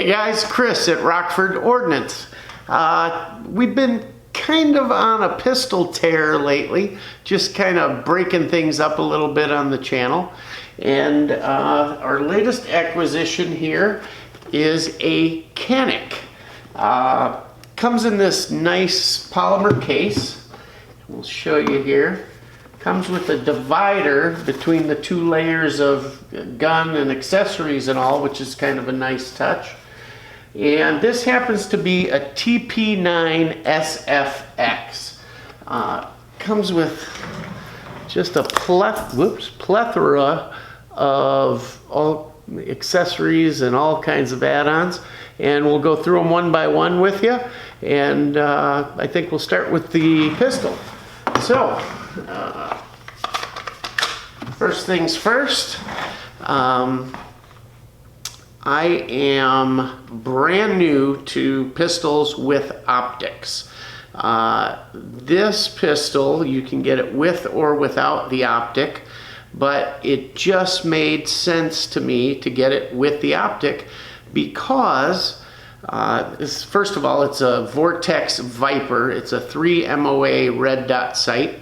Hey guys, Chris at Rockford Ordnance. We've been kind of on a pistol tear lately, just kind of breaking things up a little bit on the channel. And our latest acquisition here is a CANIK. Comes in this nice polymer case. We'll show you here. Comes with a divider between the two layers of gun and accessories and all, which is kind of a nice touch. And this happens to be a TP9SFX. Comes with just a plethora of all accessories and all kinds of add-ons. And we'll go through them one by one with you. And I think we'll start with the pistol. So, first things first, I am brand new to pistols with optics. This pistol, you can get it with or without the optic, but it just made sense to me to get it with the optic because first of all, it's a Vortex Viper. It's a 3 MOA red dot sight.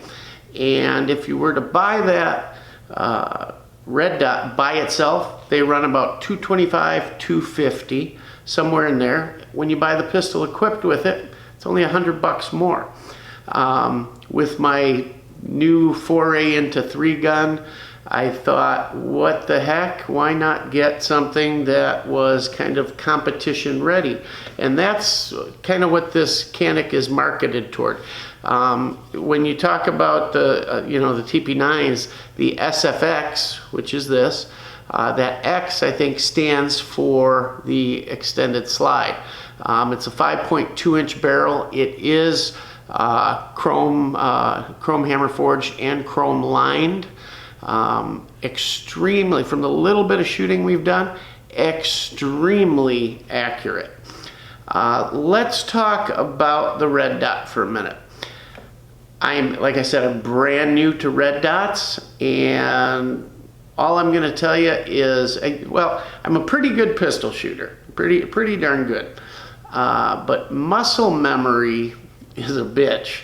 And if you were to buy that red dot by itself, they run about $225, $250, somewhere in there. When you buy the pistol equipped with it, it's only $100 more. With my new foray into 3-gun, I thought, what the heck, why not get something that was kind of competition ready? And that's kind of what this CANIK is marketed toward. When you talk about the, the TP9s, the SFX, which is this, that X I think stands for the extended slide. It's a 5.2 inch barrel. It is chrome hammer forged and chrome lined. Extremely, from the little bit of shooting we've done, extremely accurate. Let's talk about the red dot for a minute. Like I said, I'm brand new to red dots, and all I'm going to tell you is, well, I'm a pretty good pistol shooter, pretty darn good. But muscle memory is a bitch.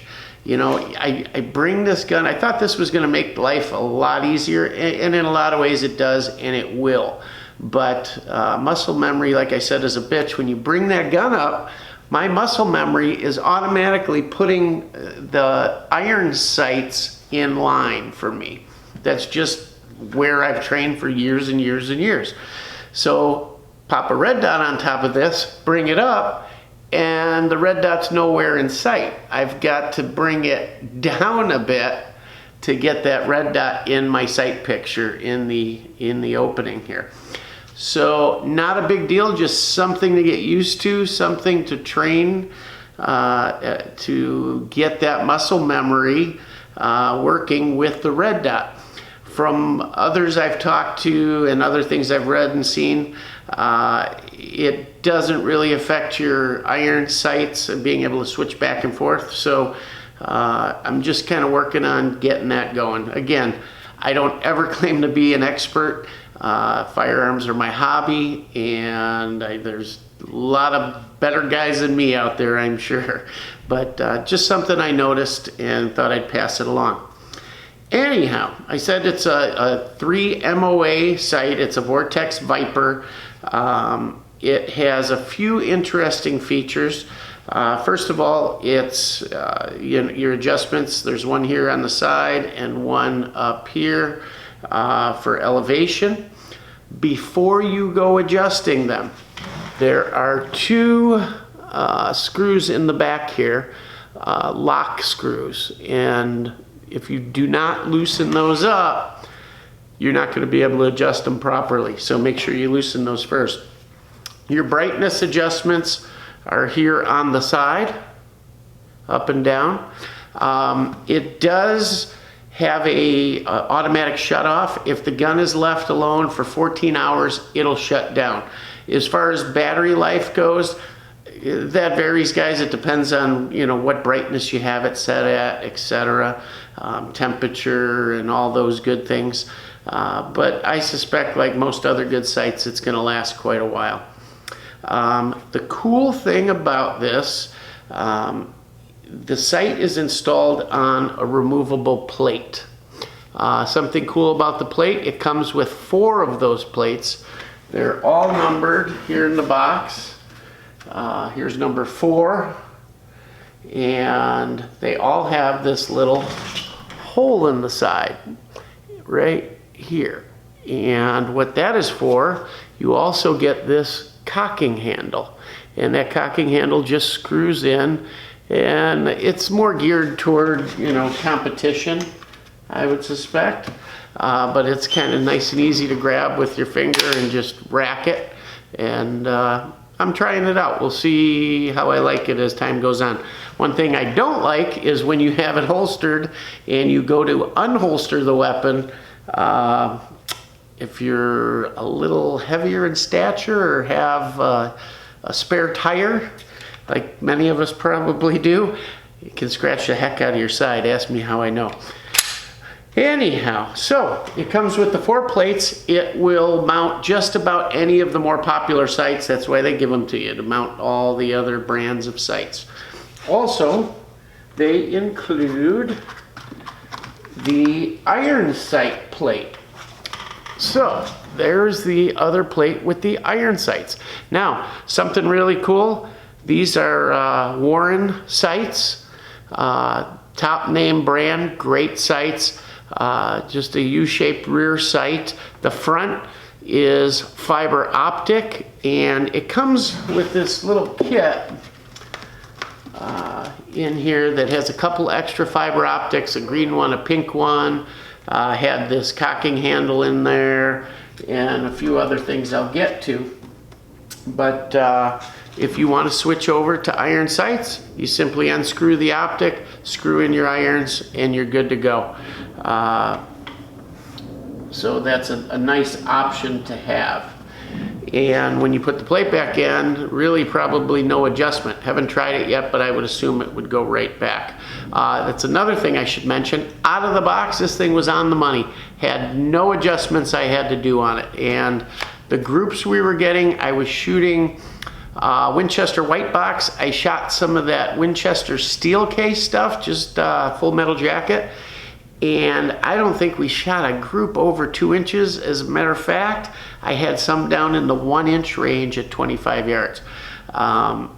I bring this gun, I thought this was going to make life a lot easier, and in a lot of ways it does, and it will. But muscle memory, like I said, is a bitch. When you bring that gun up, my muscle memory is automatically putting the iron sights in line for me. That's just where I've trained for years and years and years. So pop a red dot on top of this, bring it up, and the red dot's nowhere in sight. I've got to bring it down a bit to get that red dot in my sight picture in the opening here. So not a big deal, just something to get used to, something to train to get that muscle memory working with the red dot. From others I've talked to and other things I've read and seen, it doesn't really affect your iron sights and being able to switch back and forth. So I'm just kind of working on getting that going. Again, I don't ever claim to be an expert. Firearms are my hobby, and there's a lot of better guys than me out there, I'm sure. But just something I noticed and thought I'd pass it along. Anyhow, I said it's a 3 MOA sight. It's a Vortex Viper. It has a few interesting features. First of all, it's your adjustments. There's one here on the side and one up here for elevation. Before you go adjusting them, there are 2 screws in the back here, lock screws, and if you do not loosen those up, you're not going to be able to adjust them properly. So make sure you loosen those first. Your brightness adjustments are here on the side, up and down. It does have a automatic shut off. If the gun is left alone for 14 hours, it'll shut down. As far as battery life goes, that varies, guys. It depends on what brightness you have it set at, etc., temperature and all those good things. But I suspect, like most other good sights, it's going to last quite a while. The cool thing about this, the sight is installed on a removable plate. Something cool about the plate, it comes with 4 of those plates. They're all numbered here in the box. Here's number 4. And they all have this little hole in the side right here. And what that is for, you also get this cocking handle. And that cocking handle just screws in, and it's more geared toward, you know, competition, I would suspect. But it's kind of nice and easy to grab with your finger and just rack it. And I'm trying it out. We'll see how I like it as time goes on. One thing I don't like is when you have it holstered and you go to unholster the weapon. If you're a little heavier in stature or have a spare tire, like many of us probably do, it can scratch the heck out of your side. Ask me how I know. Anyhow, so it comes with the 4 plates. It will mount just about any of the more popular sights. That's why they give them to you, to mount all the other brands of sights. Also, they include the iron sight plate. So there's the other plate with the iron sights. Now, something really cool. These are Warren sights, top name brand, great sights. Just a U-shaped rear sight. The front is fiber optic, and it comes with this little kit in here that has a couple extra fiber optics, a green one, a pink one, had this cocking handle in there, and a few other things I'll get to. But if you want to switch over to iron sights, you simply unscrew the optic, screw in your irons, and you're good to go. So that's a nice option to have. And when you put the plate back in, really probably no adjustment. Haven't tried it yet, but I would assume it would go right back. That's another thing I should mention. Out of the box, this thing was on the money. Had no adjustments I had to do on it. And the groups we were getting, I was shooting Winchester white box. I shot some of that Winchester steel case stuff, just full metal jacket. And I don't think we shot a group over 2 inches. As a matter of fact, I had some down in the 1-inch range at 25 yards. Out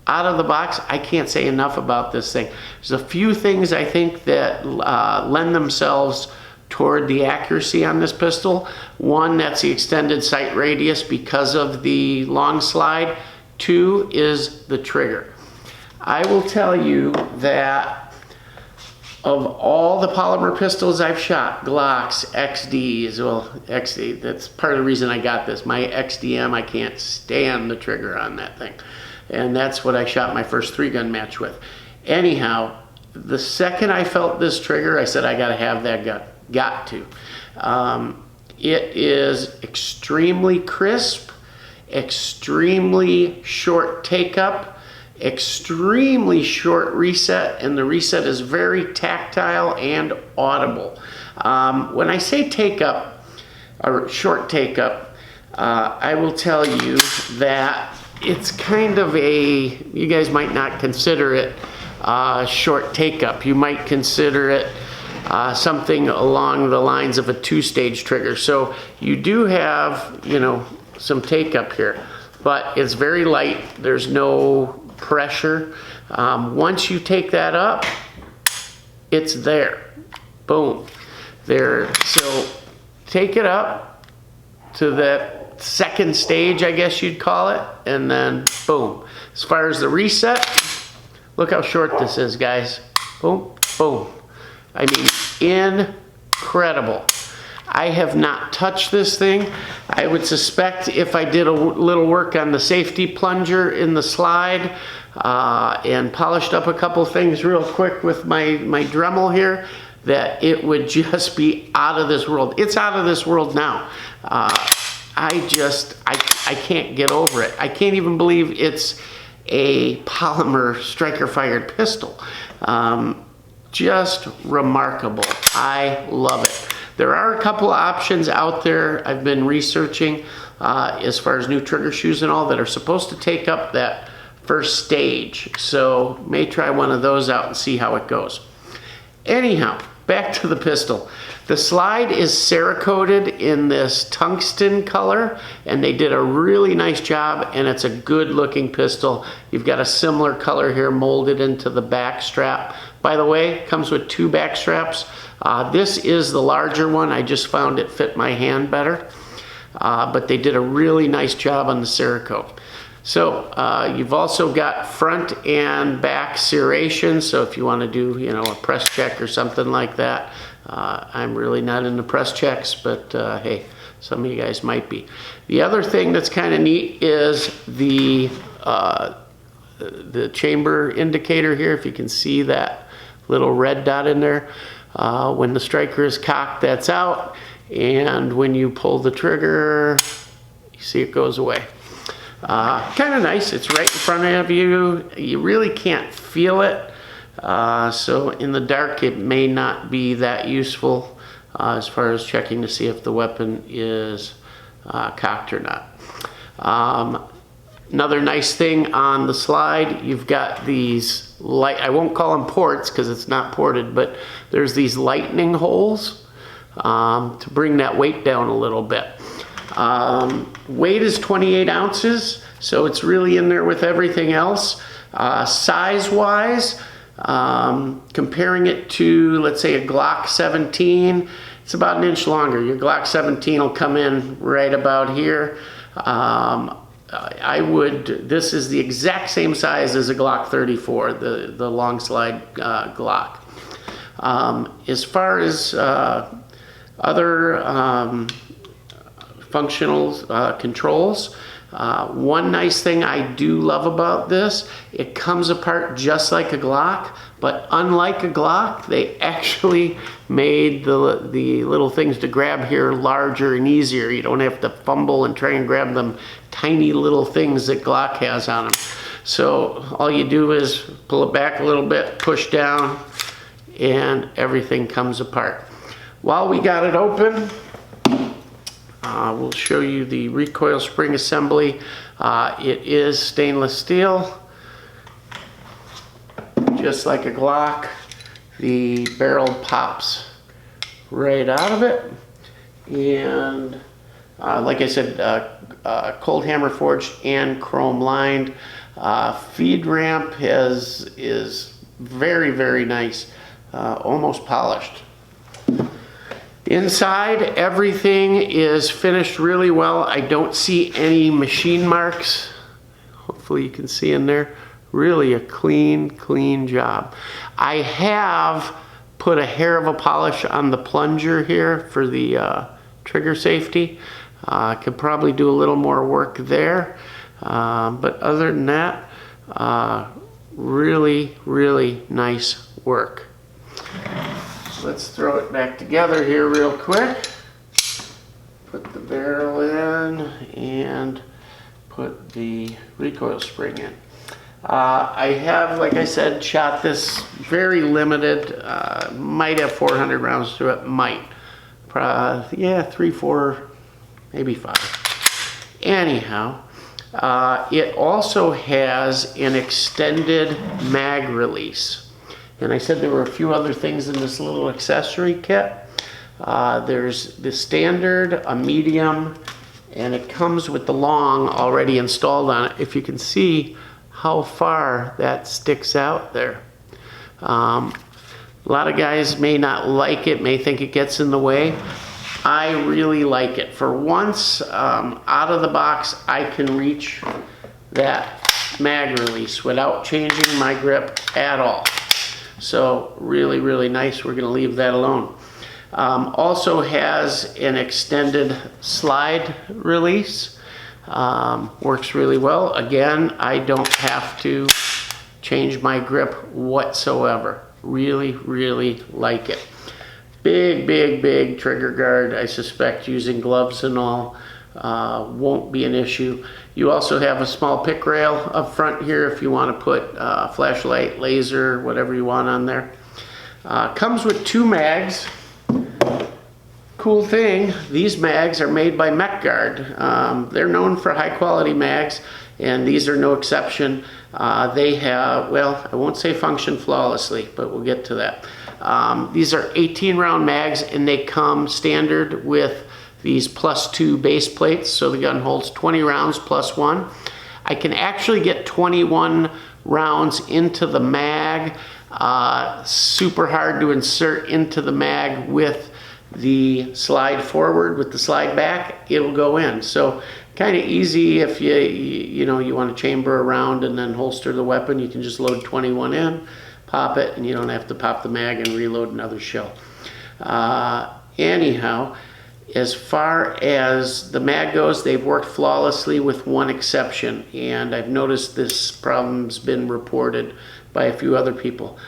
of the box, I can't say enough about this thing. There's a few things I think that lend themselves toward the accuracy on this pistol. One, that's the extended sight radius because of the long slide. 2 is the trigger. I will tell you that of all the polymer pistols I've shot, Glocks, XDs, well, XD, that's part of the reason I got this. My XDM, I can't stand the trigger on that thing. And that's what I shot my first 3-gun match with. Anyhow, the second I felt this trigger, I said, I gotta have that gun. Got to. It is extremely crisp, extremely short take-up, extremely short reset, and the reset is very tactile and audible. When I say take up, or short take up, I will tell you that it's kind of you guys might not consider it short take up. You might consider it something along the lines of a 2-stage trigger. So you do have, you know, some take up here, but it's very light. There's no pressure. Once you take that up, it's there. Boom. There. So take it up to that 2nd stage, I guess you'd call it, and then boom. As far as the reset, look how short this is, guys. Boom, boom. I mean, incredible. I have not touched this thing. I would suspect if I did a little work on the safety plunger in the slide and polished up a couple things real quick with my Dremel here, that it would just be out of this world. It's out of this world now. I can't get over it. I can't even believe it's a polymer striker-fired pistol. Just remarkable. I love it. There are a couple of options out there I've been researching. as far as new trigger shoes and all that are supposed to take up that first stage. So may try one of those out and see how it goes. Anyhow, back to the pistol. The slide is Cerakoted in this tungsten color, and they did a really nice job, and it's a good looking pistol. You've got a similar color here molded into the back strap. By the way, it comes with 2 back straps. This is the larger one. I just found it fit my hand better, but they did a really nice job on the Cerakote. So you've also got front and back serration. So if you want to do, you know, a press check or something like that, I'm really not into press checks, but hey, some of you guys might be. The other thing that's kind of neat is the chamber indicator here. If you can see that little red dot in there, when the striker is cocked, that's out, and when you pull the trigger, you see it goes away. Kind of nice. It's right in front of you. You really can't feel it. So in the dark, it may not be that useful as far as checking to see if the weapon is cocked or not. Another nice thing on the slide, you've got these light, I won't call them ports because it's not ported, but there's these lightning holes to bring that weight down a little bit. Weight is 28 ounces, so it's really in there with everything else. Size-wise, comparing it to, let's say, a Glock 17, it's about 1 inch longer. Your Glock 17 will come in right about here. This is the exact same size as a Glock 34, the long slide Glock. As far as other functional controls, one nice thing I do love about this, it comes apart just like a Glock, but unlike a Glock, they actually made the little things to grab here larger and easier. You don't have to fumble and try and grab them tiny little things that Glock has on them. So all you do is pull it back a little bit, push down, and everything comes apart. While we got it open, we'll show you the recoil spring assembly. It is stainless steel, just like a Glock. The barrel pops right out of it, and like I said, cold hammer forged and chrome lined. Feed ramp is very, very nice, almost polished. Inside, everything is finished really well. I don't see any machine marks. Hopefully you can see in there. Really a clean job. I have put a hair of a polish on the plunger here for the trigger safety. I could probably do a little more work there. But other than that, really nice work. Let's throw it back together here real quick. Put the barrel in and put the recoil spring in. I have, like I said, shot this very limited. Might have 400 rounds to it. Might. Yeah, 3, 4, maybe 5. Anyhow, it also has an extended mag release. And I said there were a few other things in this little accessory kit. There's the standard, a medium, and it comes with the long already installed on it. If you can see how far that sticks out there. A lot of guys may not like it, may think it gets in the way. I really like it. For once, out of the box, I can reach that mag release without changing my grip at all. So really nice. We're going to leave that alone. Also has an extended slide release. Works really well. Again, I don't have to change my grip whatsoever. Really like it. Big trigger guard. I suspect using gloves and all won't be an issue. You also have a small pick rail up front here if you want to put flashlight, laser, whatever you want on there. Comes with 2 mags. cool thing, these mags are made by MechGuard. They're known for high quality mags, and these are no exception. They have, well, I won't say function flawlessly, but we'll get to that. These are 18 round mags, and they come standard with these +2 base plates, so the gun holds 20 rounds +1. I can actually get 21 rounds into the mag. Super hard to insert into the mag with the slide forward. With the slide back, it'll go in. So kind of easy if you want to chamber around and then holster the weapon. You can just load 21 in, pop it, and you don't have to pop the mag and reload another shell. Anyhow, as far as the mag goes, they've worked flawlessly with one exception, and I've noticed this problem's been reported by a few other people.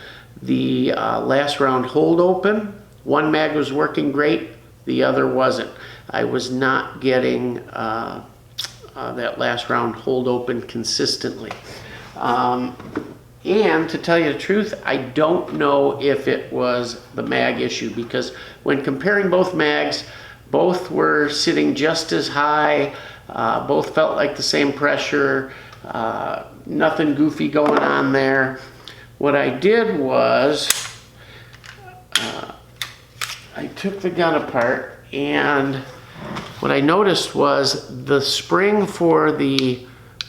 The last round hold open, one mag was working great, the other wasn't. I was not getting that last round hold open consistently. And to tell you the truth, I don't know if it was the mag issue, because when comparing both mags, both were sitting just as high, both felt like the same pressure, nothing goofy going on there. What I did was, I took the gun apart, and what I noticed was the spring for the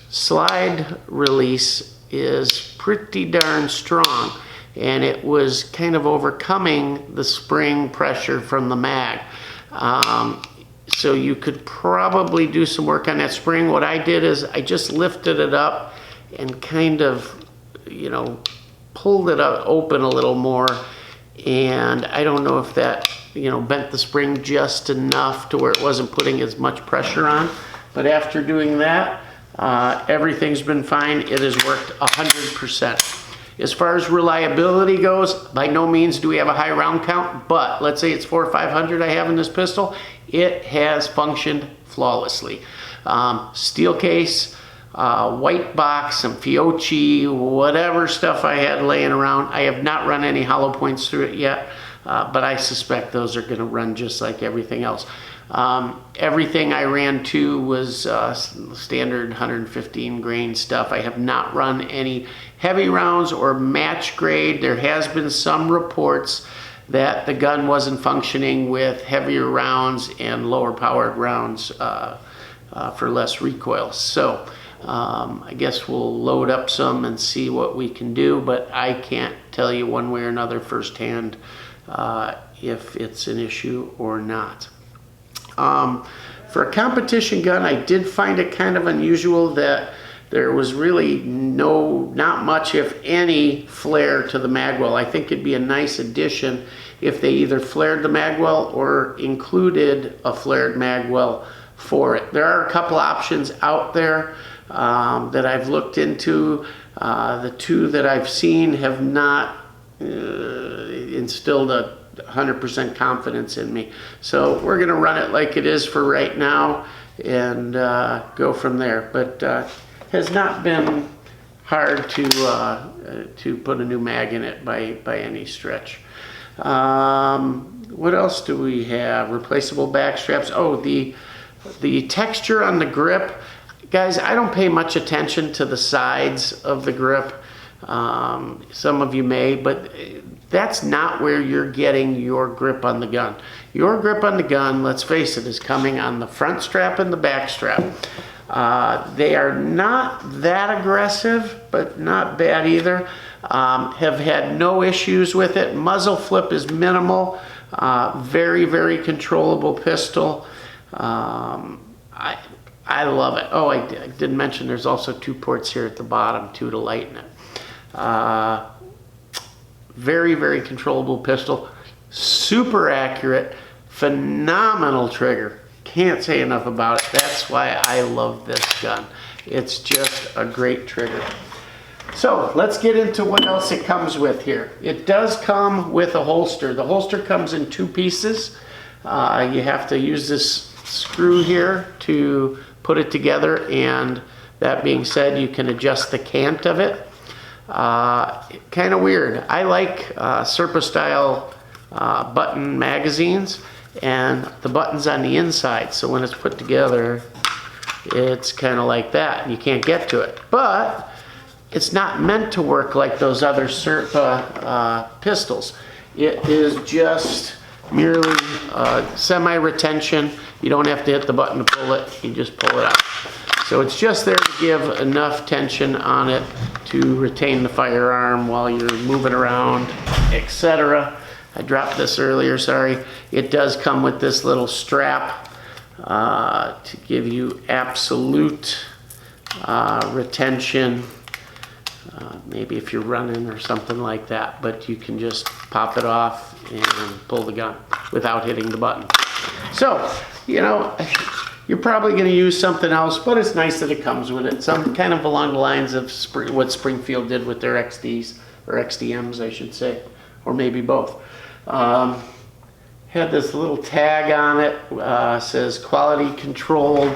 slide release is pretty darn strong, and it was kind of overcoming the spring pressure from the mag. So you could probably do some work on that spring. What I did is I just lifted it up and kind of, pulled it up, open a little more, and I don't know if that, bent the spring just enough to where it wasn't putting as much pressure on. But after doing that, everything's been fine. It has worked 100%. As far as reliability goes, by no means do we have a high round count, but let's say it's 400 or 500 I have in this pistol, it has functioned flawlessly. Steel case, white box, some Fiocchi, whatever stuff I had laying around. I have not run any hollow points through it yet, but I suspect those are going to run just like everything else. Everything I ran to was standard 115 grain stuff. I have not run any heavy rounds or match grade. There has been some reports that the gun wasn't functioning with heavier rounds and lower powered rounds for less recoil. So I guess we'll load up some and see what we can do, but I can't tell you one way or another firsthand if it's an issue or not. For a competition gun, I did find it kind of unusual that there was really not much, if any, flare to the magwell. I think it'd be a nice addition if they either flared the magwell or included a flared magwell for it. There are a couple options out there that I've looked into. The two that I've seen have not instilled a 100% confidence in me. So we're going to run it like it is for right now and go from there. But has not been hard to put a new mag in it by any stretch. What else do we have? Replaceable back straps. Oh, the texture on the grip. Guys, I don't pay much attention to the sides of the grip. Some of you may, but that's not where you're getting your grip on the gun. Your grip on the gun, let's face it, is coming on the front strap and the back strap. They are not that aggressive, but not bad either. Have had no issues with it. Muzzle flip is minimal. Very, very controllable pistol. I love it. Oh, I didn't mention there's also 2 ports here at the bottom, too, to lighten it. Very, very controllable pistol. Super accurate. Phenomenal trigger. Can't say enough about it. That's why I love this gun. It's just a great trigger. So let's get into what else it comes with here. It does come with a holster. The holster comes in 2 pieces. You have to use this screw here to put it together, and that being said, you can adjust the cant of it. Kind of weird. I like Serpa style button magazines, and the button's on the inside. So when it's put together, it's kind of like that, and you can't get to it. But it's not meant to work like those other Serpa pistols. It is just merely semi-retention. You don't have to hit the button to pull it, you just pull it out. So it's just there to give enough tension on it to retain the firearm while you're moving around, etc. I dropped this earlier, sorry. It does come with this little strap to give you absolute retention. Maybe if you're running or something like that, but you can just pop it off and pull the gun without hitting the button. So, you know, you're probably going to use something else, but it's nice that it comes with it. Some kind of along the lines of what Springfield did with their XDs, or XDMs, I should say, or maybe both. Had this little tag on it, says quality controlled.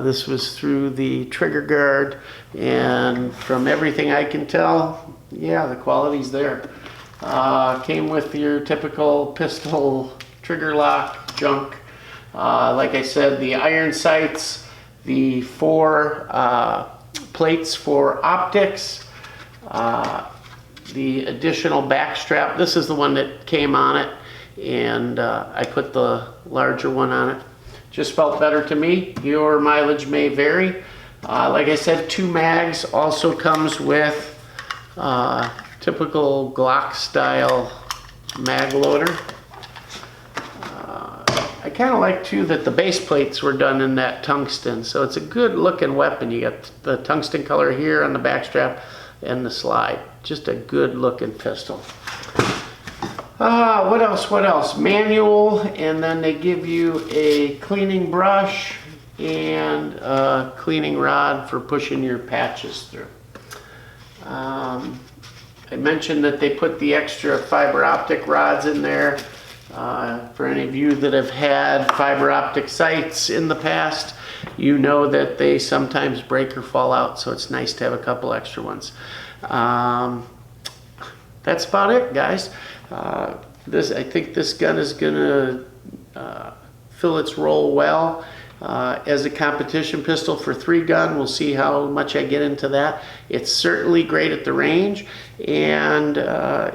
This was through the trigger guard, and from everything I can tell, yeah, the quality's there. Came with your typical pistol trigger lock junk. Like I said, the iron sights, the 4 plates for optics, the additional back strap. This is the one that came on it, and I put the larger one on it. Just felt better to me. Your mileage may vary. Like I said, 2 mags. Also comes with typical Glock style mag loader. I kind of like too that the base plates were done in that tungsten, so it's a good looking weapon. You got the tungsten color here on the back strap and the slide. Just a good looking pistol. What else? Manual, and then they give you a cleaning brush and a cleaning rod for pushing your patches through. I mentioned that they put the extra fiber optic rods in there. For any of you that have had fiber optic sights in the past, you know that they sometimes break or fall out, so it's nice to have a couple extra ones. That's about it, guys. I think this gun is going to fill its role well as a competition pistol for 3-gun. We'll see how much I get into that. It's certainly great at the range, and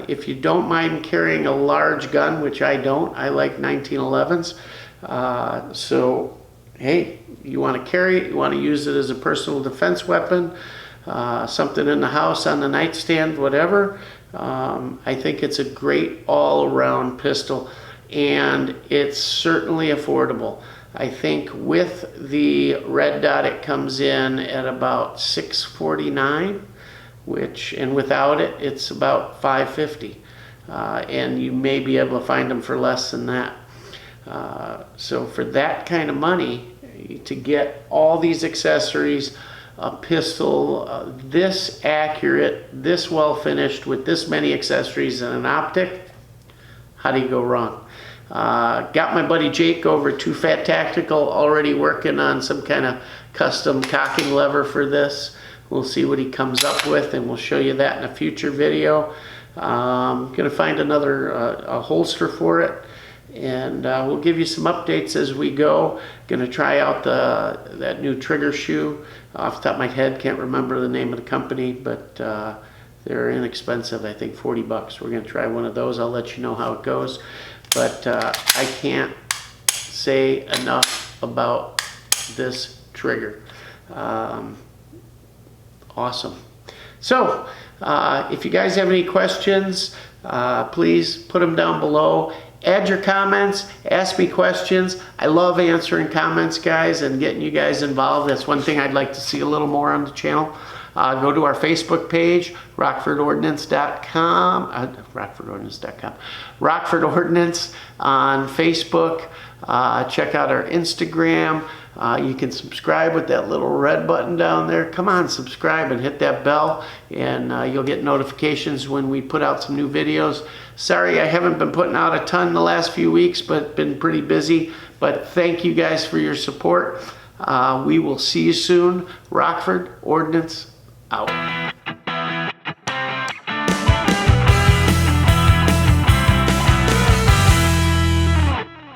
if you don't mind carrying a large gun, which I don't, I like 1911s. So, hey, you want to carry it, you want to use it as a personal defense weapon, something in the house, on the nightstand, whatever. I think it's a great all-around pistol, and it's certainly affordable. I think with the red dot it comes in at about $649, and without it it's about $550, and you may be able to find them for less than that. So for that kind of money, to get all these accessories, a pistol this accurate, this well finished, with this many accessories and an optic, how do you go wrong? Got my buddy Jake over at Too Fat Tactical already working on some kind of custom cocking lever for this. We'll see what he comes up with, and we'll show you that in a future video. I'm gonna find another a holster for it, and we'll give you some updates as we go. Gonna try out that new trigger shoe. Off the top of my head, can't remember the name of the company, but they're inexpensive, I think 40 bucks. We're gonna try one of those. I'll let you know how it goes. But I can't say enough about this trigger. Awesome. So, if you guys have any questions, please put them down below. Add your comments, ask me questions. I love answering comments, guys, and getting you guys involved. That's one thing I'd like to see a little more on the channel. Go to our Facebook page, rockfordordnance.com, Rockford Ordnance on Facebook. Check out our Instagram. You can subscribe with that little red button down there. Come on, subscribe and hit that bell, and you'll get notifications when we put out some new videos. Sorry I haven't been putting out a ton the last few weeks, but been pretty busy. But thank you guys for your support. We will see you soon. Rockford Ordnance out.